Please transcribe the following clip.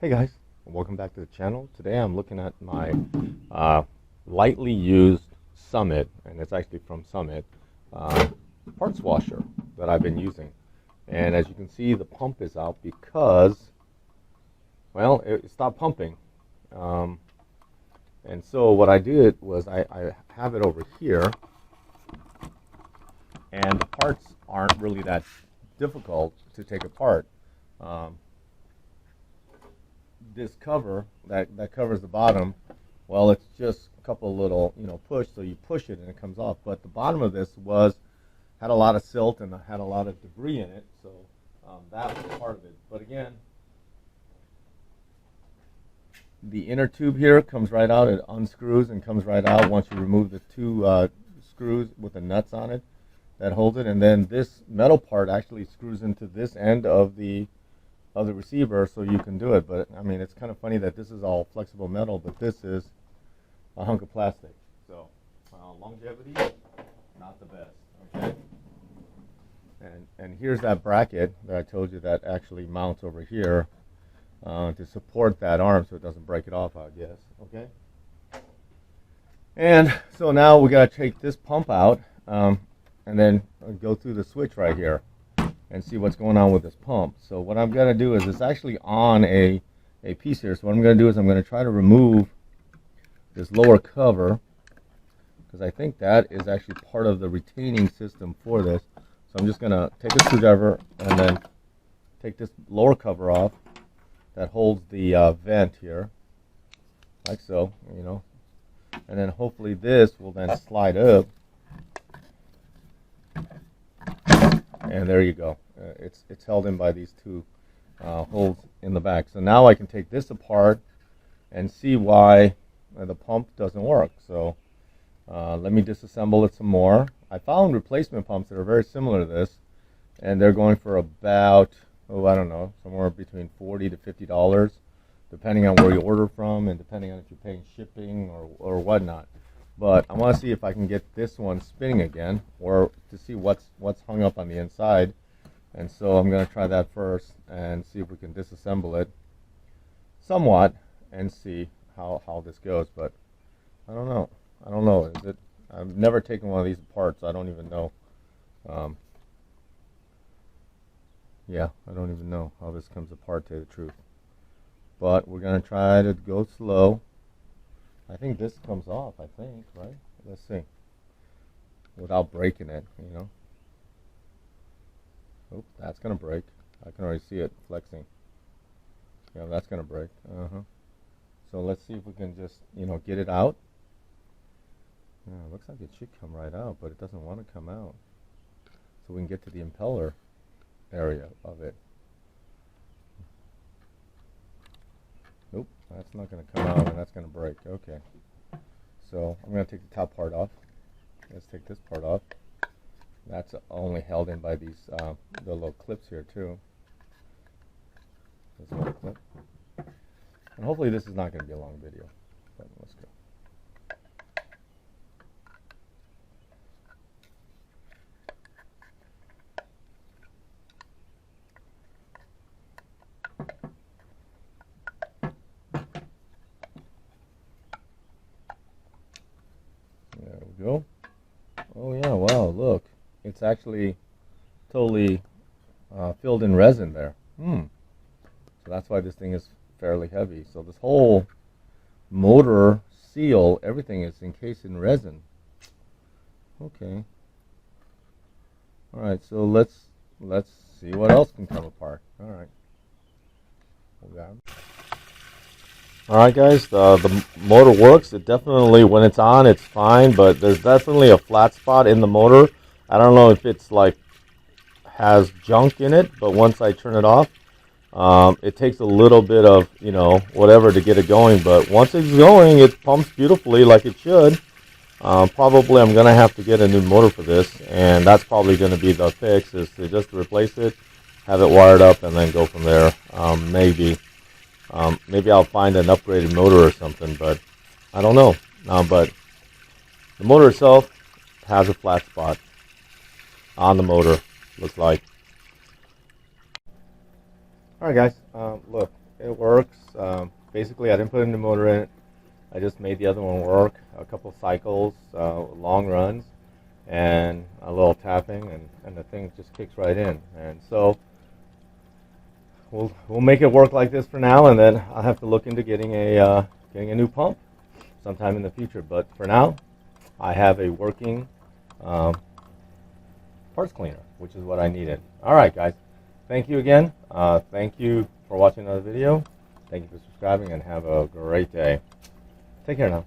Hey guys, welcome back to the channel. Today I'm looking at my lightly used Summit, and it's actually from Summit, parts washer that I've been using. And as you can see, the pump is out because, well, it stopped pumping. And so what I did was I have it over here, and the parts aren't really that difficult to take apart. This cover that covers the bottom, well, it's just a couple little push, so you push it and it comes off. But the bottom of this had a lot of silt and had a lot of debris in it, so that was part of it. But again, the inner tube here comes right out. It unscrews and comes right out once you remove the two screws with the nuts on it that hold it, and then this metal part actually screws into this end of the receiver, so you can do it. But I mean, it's kind of funny that this is all flexible metal, but this is a hunk of plastic. So longevity, not the best. Okay. And here's that bracket that I told you that actually mounts over here to support that arm, so it doesn't break it off, I guess. Okay. And so now we got to take this pump out and then go through the switch right here and see what's going on with this pump. So what I'm going to do is, it's actually on a piece here. So what I'm going to do is I'm going to try to remove this lower cover, because I think that is actually part of the retaining system for this. So I'm just going to take a screwdriver and then take this lower cover off that holds the vent here, like so, and then hopefully this will then slide up. And there you go. It's held in by these two holes in the back. So now I can take this apart and see why the pump doesn't work. So let me disassemble it some more. I found replacement pumps that are very similar to this, and they're going for about, I don't know, somewhere between $40 to $50, depending on where you order from and depending on if you're paying shipping or whatnot. But I want to see if I can get this one spinning again, or to see what's hung up on the inside. And so I'm going to try that first and see if we can disassemble it somewhat and see how this goes. But I don't know. I've never taken one of these apart, so I don't even know. Yeah, I don't even know how this comes apart, to tell you the truth. But we're going to try to go slow. I think this comes off, right? Let's see. Without breaking it, Oop, that's going to break. I can already see it flexing. Yeah, that's going to break. So let's see if we can just, get it out. Yeah, it looks like it should come right out, but it doesn't want to come out. So we can get to the impeller area of it. Nope, that's not going to come out, and that's going to break. Okay. So I'm going to take the top part off. Let's take this part off. That's only held in by these the little clips here too. This little clip. And hopefully this is not going to be a long video. But let's go. There we go. Oh yeah, wow, look. It's actually totally filled in resin there. So that's why this thing is fairly heavy. So this whole motor seal, everything is encased in resin. Okay. All right, so let's see what else can come apart. All right. All right, guys, the motor works. It definitely, when it's on, it's fine, but there's definitely a flat spot in the motor. I don't know if it's like has junk in it, but once I turn it off, it takes a little bit of, whatever to get it going. But once it's going, it pumps beautifully like it should. Probably I'm going to have to get a new motor for this, and that's probably going to be the fix, is to just replace it, have it wired up, and then go from there. Maybe I'll find an upgraded motor or something, but I don't know. But the motor itself has a flat spot on the motor, looks like. Alright guys, look, it works. Basically, I didn't put a new motor in it. I just made the other one work. A couple cycles, long runs, and a little tapping, and the thing just kicks right in. And so we'll make it work like this for now, and then I'll have to look into getting a new pump sometime in the future. But for now, I have a working parts cleaner, which is what I needed. All right, guys. Thank you again. Thank you for watching another video. Thank you for subscribing, and have a great day. Take care now.